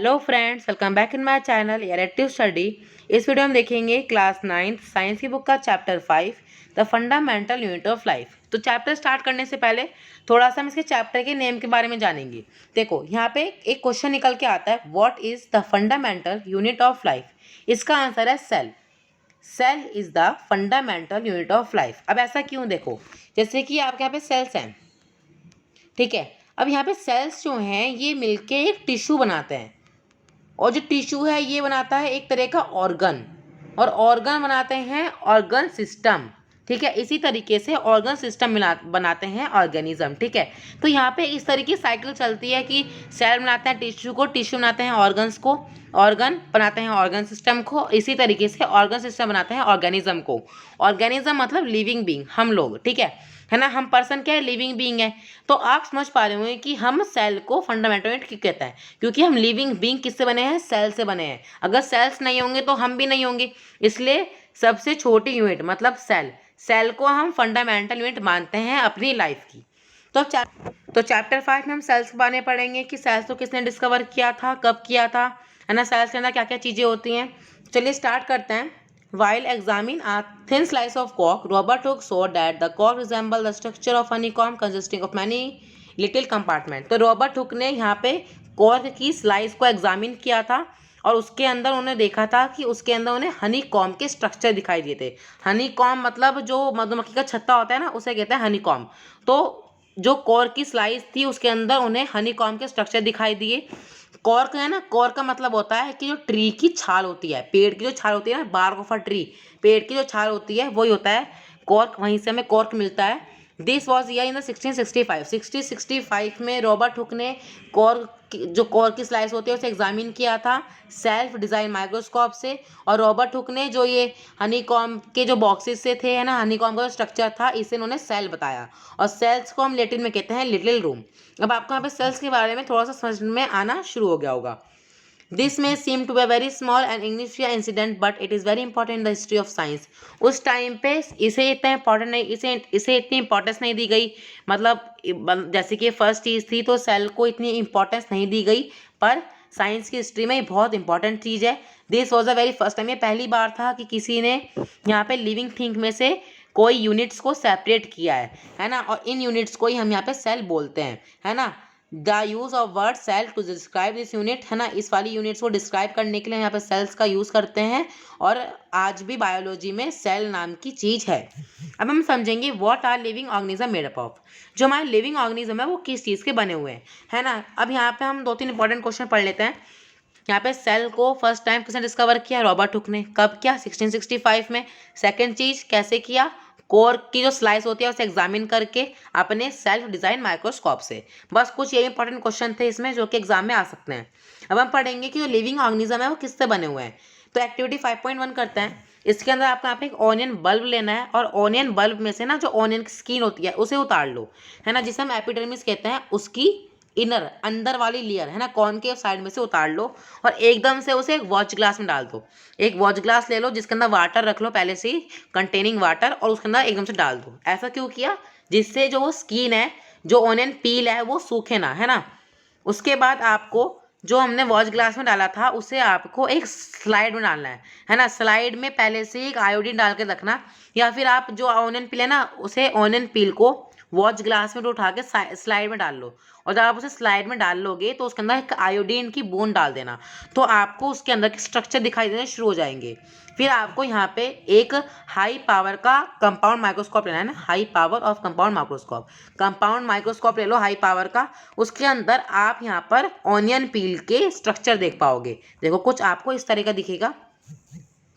Hello friends, welcome back in my channel air active study. इस वीडियो में देखेंगे क्लास 9 साइंस की बुक का chapter 5 the fundamental unit of life. तो चैप्टर स्टार्ट करने से पहले थोड़ा सा हम इसके चैप्टर के नेम के बारे में जानेंगे। देखो यहाँ पे एक क्वेश्चन निकल के आता है, what is the fundamental unit of life. इसका आंसर है cell. Cell is the fundamental unit of life. अब ऐसा क्यों, देखो जैसे कि आपके यहाँ पे सेल्स हैं, ठीक है। अब यहाँ पे सेल्स जो हैं ये मिलके एक टिश्यू बनाते हैं, और जो टिश्यू है ये बनाता है एक तरह का ऑर्गन, और ऑर्गन बनाते हैं ऑर्गन सिस्टम, ठीक है। इसी तरीके से ऑर्गन सिस्टम मिला बनाते हैं ऑर्गेनिज्म, ठीक है। तो यहाँ पे इस तरीके की साइकिल चलती है कि सेल बनाते हैं टिश्यू को, टिश्यू बनाते हैं ऑर्गन्स को, ऑर्गन बनाते हैं ऑर्गन सिस्टम को, इसी तरीके से ऑर्गन सिस्टम बनाते हैं ऑर्गेनिज्म को। ऑर्गेनिज्म मतलब लिविंग बीइंग, हम लोग, ठीक है ना। हम पर्सन क्या है, लिविंग बीइंग है। तो आप समझ पा रहे होंगे कि हम सेल को फंडामेंटल यूनिट क्यों कहते हैं, क्योंकि हम लिविंग बीइंग किससे बने हैं, सेल से बने हैं। अगर सेल्स नहीं होंगे तो हम भी नहीं होंगे, इसलिए सबसे छोटी यूनिट मतलब सेल, सेल को हम फंडामेंटल यूनिट मानते हैं अपनी लाइफ की। तो चैप्टर 5 में हम सेल्स के बारे में पढ़ेंगे कि सेल्स को किसने डिस्कवर किया था, कब किया था, है ना। सेल्स के अंदर क्या क्या चीज़ें होती हैं। चलिए स्टार्ट करते हैं। While examining a thin slice of cork, Robert Hooke saw that the cork resembled the structure of honeycomb consisting of many little compartments। तो रॉबर्ट हुक ने यहाँ पे कॉर्क की स्लाइस को एग्जामिन किया था, और उसके अंदर उन्होंने देखा था कि उसके अंदर उन्हें हनी कॉम के स्ट्रक्चर दिखाई दिए थे। हनी कॉम मतलब जो मधुमक्खी का छत्ता होता है ना, उसे कहते हैं हनी कॉम। तो जो कॉर्क की स्लाइस थी उसके अंदर उन्हें हनी कॉम के स्ट्रक्चर दिखाई दिए। कॉर्क है ना, कॉर्क का मतलब होता है कि जो ट्री की छाल होती है, पेड़ की जो छाल होती है ना, बार्क ऑफ अ ट्री, पेड़ की जो छाल होती है वही होता है कॉर्क, वहीं से हमें कॉर्क मिलता है। This was year in the 1665 में रॉबर्ट हुक ने जो कॉर्क की स्लाइस होती है उसे एग्जामिन किया था सेल्फ डिज़ाइन माइक्रोस्कोप से। और रॉबर्ट हुक ने जो ये हनी कॉम के जो बॉक्सेस से थे, है ना, हनी कॉम का जो स्ट्रक्चर था, इसे उन्होंने सेल बताया, और सेल्स को हम लैटिन में कहते हैं लिटिल रूम। अब आपको यहाँ पे सेल्स के बारे में थोड़ा सा समझ में आना शुरू हो गया होगा। This may seem to be very small and insignificant incident but it is very important in the history of science. उस टाइम पे इसे इतना इंपॉर्टेंट नहीं, इसे इतनी इंपॉर्टेंस नहीं दी गई, मतलब जैसे कि फर्स्ट चीज़ थी तो सेल को इतनी इंपॉर्टेंस नहीं दी गई, पर साइंस की हिस्ट्री में ये बहुत इंपॉर्टेंट चीज़ है। This was a very first time, ये पहली बार था कि किसी ने यहाँ पे लिविंग थिंग में से कोई यूनिट्स को सेपरेट किया है ना। और इन यूनिट्स को ही हम यहाँ पे सेल बोलते हैं, है ना। The use of word cell to describe this unit, है ना, इस वाली यूनिट्स को डिस्क्राइब करने के लिए यहाँ पे सेल्स का यूज़ करते हैं, और आज भी बायोलॉजी में सेल नाम की चीज़ है। अब हम समझेंगे what are living organism made up of. जो हमारे लिविंग ऑर्गेनिज्म है वो किस चीज़ के बने हुए हैं, है ना। अब यहाँ पे हम 2-3 इंपॉर्टेंट क्वेश्चन पढ़ लेते हैं। यहाँ पे सेल को फर्स्ट टाइम किसने डिस्कवर किया, रॉबर्ट हुक ने। कब किया, 1665 में। सेकेंड चीज़ कैसे किया, कॉर्क की जो स्लाइस होती है उसे एग्जामिन करके अपने सेल्फ डिजाइन माइक्रोस्कोप से। बस कुछ ये इंपॉर्टेंट क्वेश्चन थे इसमें जो कि एग्जाम में आ सकते हैं। अब हम पढ़ेंगे कि जो लिविंग ऑर्गेनिज्म है वो किससे बने हुए हैं। तो एक्टिविटी 5.1 करते हैं। इसके अंदर आपको यहाँ पे एक ऑनियन बल्ब लेना है, और ऑनियन बल्ब में से ना जो ऑनियन की स्किन होती है उसे उतार लो, है ना, जिसे हम एपिडर्मिस कहते हैं, उसकी इनर अंदर वाली लेयर, है ना, कॉनकेव साइड में से उतार लो, और एकदम से उसे एक वॉच ग्लास में डाल दो। एक वॉच ग्लास ले लो जिसके अंदर वाटर रख लो पहले से ही, कंटेनिंग वाटर, और उसके अंदर एकदम से डाल दो। ऐसा क्यों किया, जिससे जो वो स्किन है, जो ऑनियन पील है, वो सूखे ना, है ना। उसके बाद आपको जो हमने वॉच ग्लास में डाला था उसे आपको एक स्लाइड में डालना है ना। स्लाइड में पहले से एक आयोडीन डाल के रखना, या फिर आप जो ऑनियन पील है ना उसे ऑनियन पील को वॉच ग्लास में उठा के स्लाइड में डाल लो, और जब आप उसे स्लाइड में डाल लोगे तो उसके अंदर एक आयोडीन की बूंद डाल देना, तो आपको उसके अंदर के स्ट्रक्चर दिखाई देने शुरू हो जाएंगे। फिर आपको यहाँ पे एक हाई पावर का कंपाउंड माइक्रोस्कोप लेना है ना, high power of compound microscope, compound microscope ले लो हाई पावर का। उसके अंदर आप यहाँ पर ऑनियन पील के स्ट्रक्चर देख पाओगे। देखो कुछ आपको इस तरह का दिखेगा,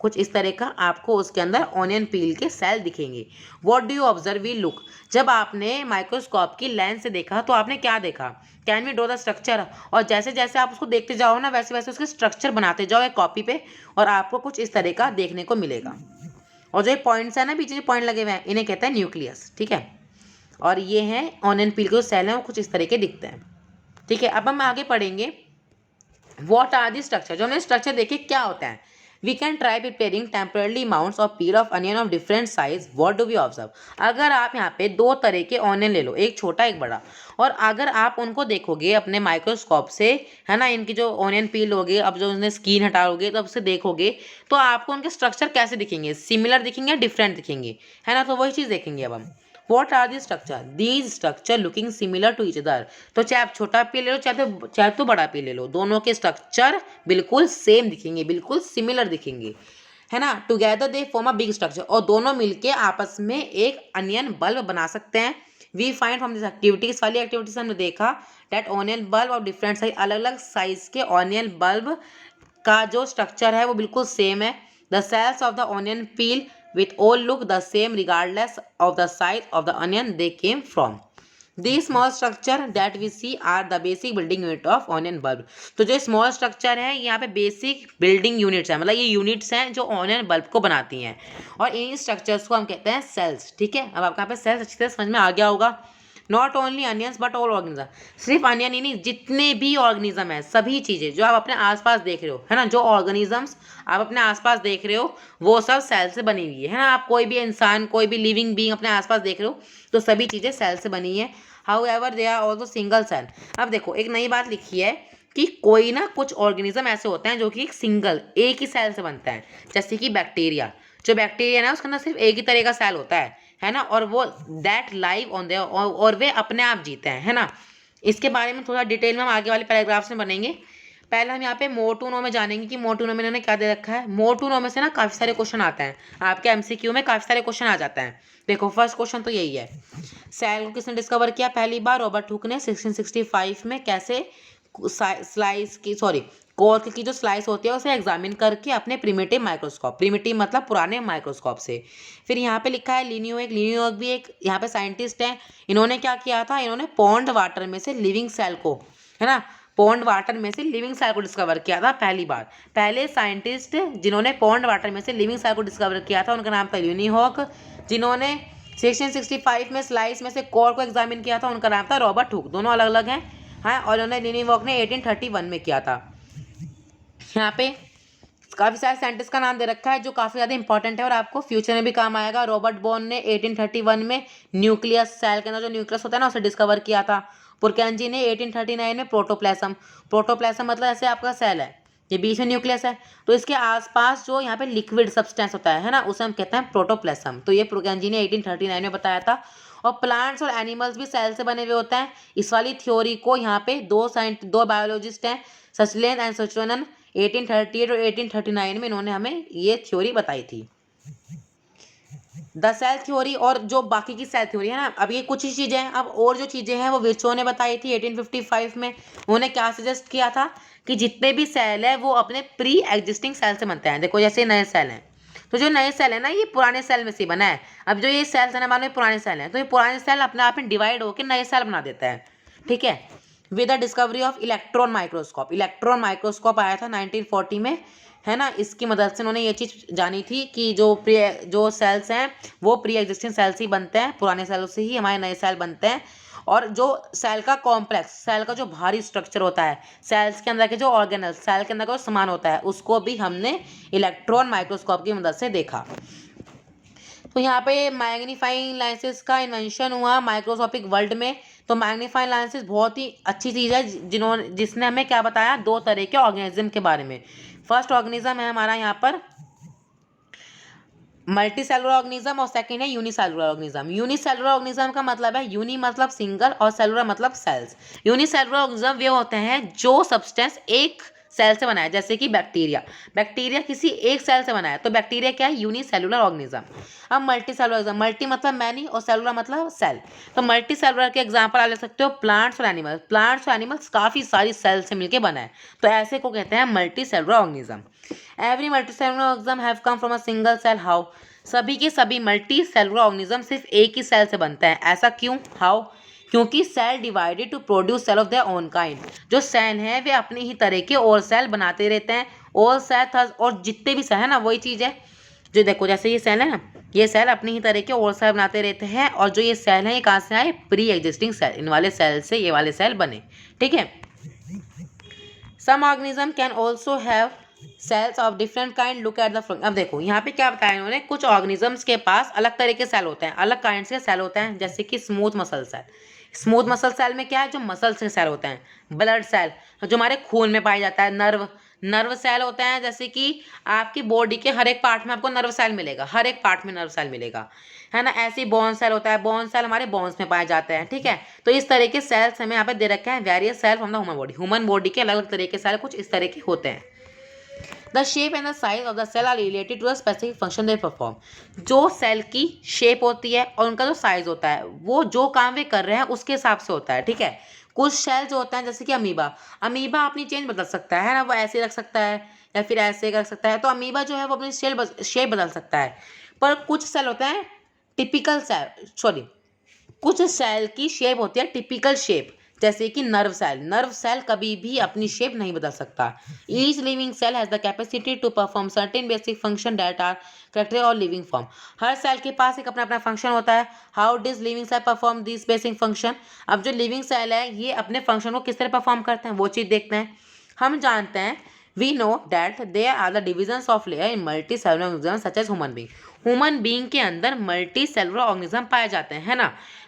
कुछ इस तरह का आपको उसके अंदर ऑनियन पील के सेल दिखेंगे। What do you observe, we look. जब आपने माइक्रोस्कोप की लेंस से देखा तो आपने क्या देखा, can we draw the structure. और जैसे जैसे आप उसको देखते जाओ ना, वैसे वैसे उसके स्ट्रक्चर बनाते जाओ एक कॉपी पे, और आपको कुछ इस तरह का देखने को मिलेगा। और जो ये पॉइंट्स है ना, पीछे जो पॉइंट लगे हुए हैं, इन्हें कहते हैं न्यूक्लियस, ठीक है। और ये हैं ऑनियन पील के जो सेल हैं वो कुछ इस तरह के दिखते हैं, ठीक है। अब हम आगे पढ़ेंगे व्हाट आर दी स्ट्रक्चर। जो हमने स्ट्रक्चर देखे क्या होता है, we can try preparing temporary amounts of peel of onion of different size, what do we observe. अगर आप यहाँ पे दो तरह के ऑनियन ले लो, एक छोटा एक बड़ा, और अगर आप उनको देखोगे अपने माइक्रोस्कोप से, है ना, इनकी जो ऑनियन पील होगी, अब जो उन्हें स्किन हटाओगे तब से देखोगे तो आपको उनके स्ट्रक्चर कैसे दिखेंगे, सिमिलर दिखेंगे, डिफरेंट दिखेंगे, है ना। तो वही चीज़ देखेंगे अब हम। What are the structure, these structure looking similar to each other. तो चाहे आप छोटा पी ले लो, चाहे तो बड़ा पी ले लो, दोनों के स्ट्रक्चर बिल्कुल सेम दिखेंगे, बिल्कुल सिमिलर दिखेंगे, है ना। Together they form a big structure, और दोनों मिलके आपस में एक अनियन बल्ब बना सकते हैं। We find from this activities, वाली एक्टिविटीज हमने देखा that onion bulb of different size, अलग अलग साइज के ऑनियन बल्ब का जो स्ट्रक्चर है वो बिल्कुल सेम है। The cells of the onion peel with all look the same regardless of the size of the onion they came from. These small structure that we see are the basic building unit of onion bulb. तो जो small structure है यहाँ पे basic building units है, मतलब ये units हैं जो ऑनियन बल्ब को बनाती हैं, और इन स्ट्रक्चर्स को हम कहते हैं सेल्स। ठीक है, अब आपको यहाँ पे सेल्स अच्छी तरह समझ में आ गया होगा। Not only onions but all organism, सिर्फ अनियन ही नहीं, जितने भी ऑर्गेनिज्म है, सभी चीज़ें जो आप अपने आसपास देख रहे हो, है ना, जो ऑर्गेनिजम्स आप अपने आसपास देख रहे हो वो सब सेल से बनी हुई है ना। आप कोई भी इंसान, कोई भी लिविंग बीइंग अपने आसपास देख रहे हो तो सभी चीज़ें सेल से बनी है। However they are also single cell. अब देखो एक नई बात लिखी है कि कोई ना कुछ ऑर्गेनिज्म ऐसे होते हैं जो कि एक ही सेल से बनता है, जैसे कि बैक्टीरिया। जो बैक्टीरिया है ना उसके अंदर सिर्फ एक ही तरह का सेल होता है ना, और वो दैट लाइव ऑन देयर, और वे अपने आप जीते हैं, है ना। इसके बारे में थोड़ा डिटेल में हम आगे वाले पैराग्राफ्स में बनेंगे। पहले हम यहाँ पे मोटूनो में जानेंगे कि मोटूनो में इन्होंने क्या दे रखा है। मोटूनो में से ना काफ़ी सारे क्वेश्चन आते हैं, आपके एमसीक्यू में काफ़ी सारे क्वेश्चन आ जाते हैं। देखो फर्स्ट क्वेश्चन तो यही है, सेल को किसने डिस्कवर किया पहली बार, रॉबर्ट हुक ने 1665 में। कैसे, कॉर्क की जो स्लाइस होती है उसे एग्जामिन करके अपने प्रिमिटिव माइक्रोस्कोप, प्रिमिटिव मतलब पुराने माइक्रोस्कोप से। फिर यहाँ पे लिखा है लिनियोक भी एक यहाँ पे साइंटिस्ट है। इन्होंने क्या किया था, इन्होंने पॉन्ड वाटर में से लिविंग सेल को, है ना, पॉन्ड वाटर में से लिविंग सेल को डिस्कवर किया था पहली बार। पहले साइंटिस्ट जिन्होंने पॉन्ड वाटर में से लिविंग सेल को डिस्कवर किया था उनका नाम था लिनियोक। जिन्होंने 1665 में स्लाइस में से कोर को एग्जामिन किया था उनका नाम था रॉबर्ट हुक। दोनों अलग अलग हैं, हाँ, और उन्होंने लिनियोक ने 1831 में किया था। यहाँ पे काफ़ी सारे साइंटिस्ट का नाम दे रखा है जो काफ़ी ज़्यादा इंपॉर्टेंट है और आपको फ्यूचर में भी काम आएगा। रॉबर्ट बॉर्न ने 1831 में न्यूक्लियस, सेल के अंदर जो न्यूक्लियस होता है ना उसे डिस्कवर किया था। पुरकेंजी ने 1839 में प्रोटोप्लाज्म, प्रोटोप्लाज्म मतलब ऐसे आपका सेल है, ये बीच में न्यूक्लियस है, तो इसके आसपास जो यहाँ पे लिक्विड सब्सटेंस होता है ना उसे हम कहते हैं प्रोटोप्लाज्म। तो ये पुरकेंजी ने 1839 में बताया था। और प्लांट्स और एनिमल्स भी सेल से बने हुए होते हैं। इस वाली थ्योरी को यहाँ पे दो बायोलॉजिस्ट हैं, सचलेन एंड सचोनन, 1838 और 1839 में इन्होंने हमें ये थ्योरी बताई थी, द सेल थ्योरी। और जो बाकी की सेल थ्योरी है ना, अब ये कुछ ही चीज़ें हैं, अब और जो चीज़ें हैं वो विर्चो ने बताई थी 1855 में। उन्होंने क्या सजेस्ट किया था कि जितने भी सेल है वो अपने प्री एग्जिस्टिंग सेल से बनते हैं। देखो जैसे नए सेल हैं, तो जो नए सेल है ना ये पुराने सेल में से बना है। अब जो ये सेल्स है ना, मानो पुराने सेल हैं, तो ये पुराने सेल अपने आप में डिवाइड होकर नए सेल बना देता है। ठीक है, with the discovery of electron microscope, electron microscope आया था 1940 में, है ना। इसकी मदद से उन्होंने ये चीज़ जानी थी कि जो सेल्स हैं वो प्री एग्जिस्टिंग सेल्स ही बनते हैं, पुराने सेलों से ही हमारे नए सेल बनते हैं। और जो सेल का कॉम्प्लेक्स, सेल का जो भारी स्ट्रक्चर होता है, सेल्स के अंदर के जो ऑर्गेनल, सेल के अंदर का जो सामान होता है, उसको भी हमने इलेक्ट्रॉन माइक्रोस्कोप की मदद से देखा। तो यहाँ पे मैग्नीफाइंग लेंसेज का इन्वेंशन हुआ माइक्रोस्कोपिक वर्ल्ड में। तो मैग्नीफाइंग लेंसेज बहुत ही अच्छी चीज़ है जिसने हमें क्या बताया, दो तरह के ऑर्गेनिज्म के बारे में। फर्स्ट ऑर्गेनिज्म है हमारा यहाँ पर मल्टी सेलुलर ऑर्गेनिज्म और सेकंड है यूनिसेलुलर ऑर्गेनिज्म। यूनिसेलुलर ऑर्गेनिज्म का मतलब है यूनि मतलब सिंगल और सेलुलर मतलब सेल्स। यूनिसेलुलर ऑर्गेनिज्म वे होते हैं जो सब्सटेंस एक सेल से बना है, जैसे कि बैक्टीरिया किसी एक सेल से बना है, तो बैक्टीरिया क्या है, यूनिसेलुलर ऑर्गेनिज्म। अब मल्टी सेलुलर, मल्टी मतलब मैनी और सेलुलर मतलब सेल। तो मल्टी सेलुलर के एग्जांपल आप ले सकते हो प्लांट्स और एनिमल्स। प्लांट्स और एनिमल्स काफ़ी सारी सेल से मिलकर बना है, तो ऐसे को कहते हैं multi cellular organism. Every multi cellular organism have come from a single cell. How, सभी के सभी मल्टी सेलुलर ऑर्गेनिज्म सिर्फ एक ही सेल से बनते हैं, ऐसा क्यों, हाउ, क्योंकि cell divided to produce cell of their own kind. जो सेल हैं वे अपनी ही तरह के और सेल बनाते रहते हैं, और सेल और जितने भी सेल है ना वही चीज़ है। जो देखो जैसे ये सेल है ना, ये सेल अपनी ही तरह के और सेल बनाते रहते हैं, और जो ये सेल है ये कहाँ से आए, प्री एग्जिस्टिंग सेल, इन वाले सेल से ये वाले सेल बने। ठीक है, some organism can also have cells of different kind look at the front. अब देखो यहाँ पे क्या बताया इन्होंने, कुछ ऑर्गेनिजम्स के पास अलग तरह के सेल होते हैं, अलग काइंड के सेल होते हैं, जैसे कि smooth muscle cell. Smooth muscle cell में क्या है, जो मसल्स के सेल होते हैं। ब्लड सेल जो हमारे खून में पाया जाता है। नर्व सेल होते हैं, जैसे कि आपकी बॉडी के हर एक पार्ट में आपको नर्व सेल मिलेगा, हर एक पार्ट में नर्व सेल मिलेगा, है ना। ऐसे ही बोन सेल होता है, बोन सेल हमारे बोन्स में पाए जाते हैं, ठीक है। तो इस तरह के सेल्स हमें यहाँ पे दे रखे हैं, various cell from the human body. Human body के अलग अलग तरह के सेल कुछ इस तरह के होते हैं। The shape and the size of the cell are related to the specific function they perform. जो सेल की शेप होती है और उनका जो साइज होता है, वो जो काम वे कर रहे हैं उसके हिसाब से होता है, ठीक है। कुछ सेल जो होता है, जैसे कि अमीबा अपनी चेंज बदल सकता है ना, वो ऐसे रख सकता है या फिर ऐसे कर सकता है। तो अमीबा जो है वो अपनी शेप बदल सकता है। पर कुछ सेल होते हैं टिपिकल सेल, सॉरी, कुछ सेल की शेप होती है टिपिकल शेप, जैसे कि नर्व सेल कभी भी अपनी शेप नहीं बदल सकता। Each living cell has the capacity to perform certain basic function that are corrected or living form. हर सेल के पास एक अपना अपना फंक्शन होता है। How does living cell perform this basic function. अब जो लिविंग सेल है ये अपने फंक्शन को किस तरह परफॉर्म करते हैं वो चीज़ देखते हैं। हम जानते हैं, we know that there are the divisions of layer in multicellular organisms such as human being। Human being के अंदर मल्टी सेलुलर ऑर्गेनिज्म पाए जाते हैं, है ना।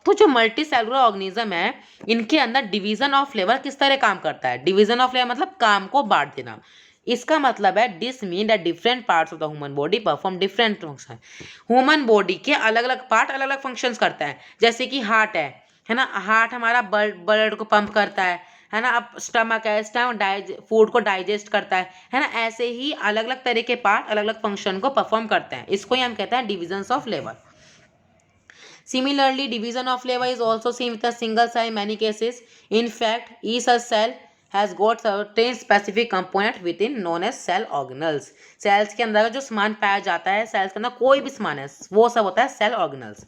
तो जो मल्टी सेलुलर ऑर्गेनिज्म है, इनके अंदर डिवीजन ऑफ लेबर किस तरह काम करता है। डिवीजन ऑफ लेबर मतलब काम को बांट देना। इसका मतलब है this mean that different parts of the human body perform different function. Human body के अलग अलग पार्ट अलग अलग फंक्शंस करता है। जैसे कि हार्ट है ना, हार्ट हमारा ब्लड को पंप करता है ना। अब स्टमक है, स्टमक फूड को डाइजेस्ट करता है ना। ऐसे ही अलग अलग तरह के पार्ट अलग अलग फंक्शन को परफॉर्म करते हैं। इसको ही हम कहते हैं divisions of labour. Similarly, division of labor is also seen with a single cell in many cases. In fact, each such cell has got certain specific component within known as cell organelles। Cells के अंदर जो सामान पाया जाता है, sales के अंदर कोई भी सामान है, वो सब होता है cell organelles.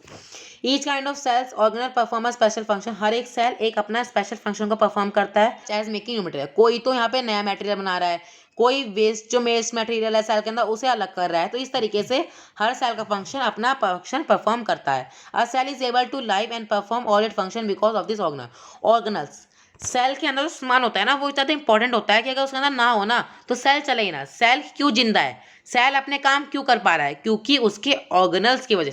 Each kind of cells organelle perform a special function. हर एक सेल एक अपना स्पेशल फंक्शन को परफॉर्म करता है। एज मेकिंग न्यू मटेरियल, कोई तो यहाँ पे नया मटेरियल बना रहा है, कोई वेस्ट मटेरियल है सेल के अंदर उसे अलग कर रहा है। तो इस तरीके से हर सेल का फंक्शन अपना फंक्शन परफॉर्म करता है। A cell is able to live and perform all it function because of this organelles. Cell के अंदर जो सामान होता है ना, वो इतना इंपॉर्टेंट होता है कि अगर उसके अंदर ना हो ना तो सेल चले ही ना। सेल क्यों जिंदा है, सेल अपने काम क्यों कर पा रहा है, क्योंकि उसके ऑर्गेनल्स की वजह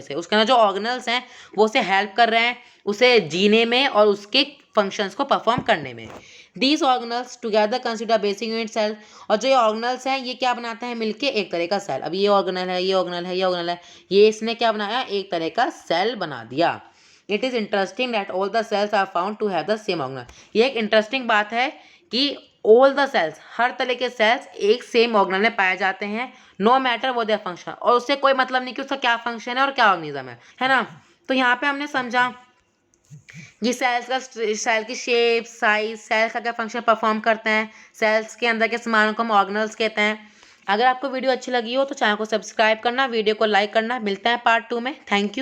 से उसके अंदर जो ऑर्गेनल्स हैं वो उसे हेल्प कर रहे हैं, उसे जीने में और उसके फंक्शंस को परफॉर्म करने में। These organelles together consider basic unit cell. और जो ये ऑर्गेनल्स हैं ये क्या बनाते हैं मिलके एक तरह का सेल। अब ये ऑर्गेनल है, ये ऑर्गेनल है, ये ऑर्गेनल है, ये इसने क्या बनाया, एक तरह का सेल बना दिया। It is interesting that all the cells are found to have the same organelle. ये एक इंटरेस्टिंग बात है कि ऑल द सेल्स, हर तरह के सेल्स एक सेम ऑर्गेनल में पाए जाते हैं, नो मैटर वो देयर फंक्शन। और उससे कोई मतलब नहीं कि उसका क्या फंक्शन है और क्या ऑर्गेनिज्म है ना। तो यहाँ पे हमने समझा ये सेल की शेप, साइज, सेल्स का क्या फंक्शन परफॉर्म करते हैं, सेल्स के अंदर के सामानों को हम ऑर्गेनल्स कहते हैं। अगर आपको वीडियो अच्छी लगी हो तो चैनल को सब्सक्राइब करना, वीडियो को लाइक करना। मिलते हैं पार्ट 2 में। Thank you.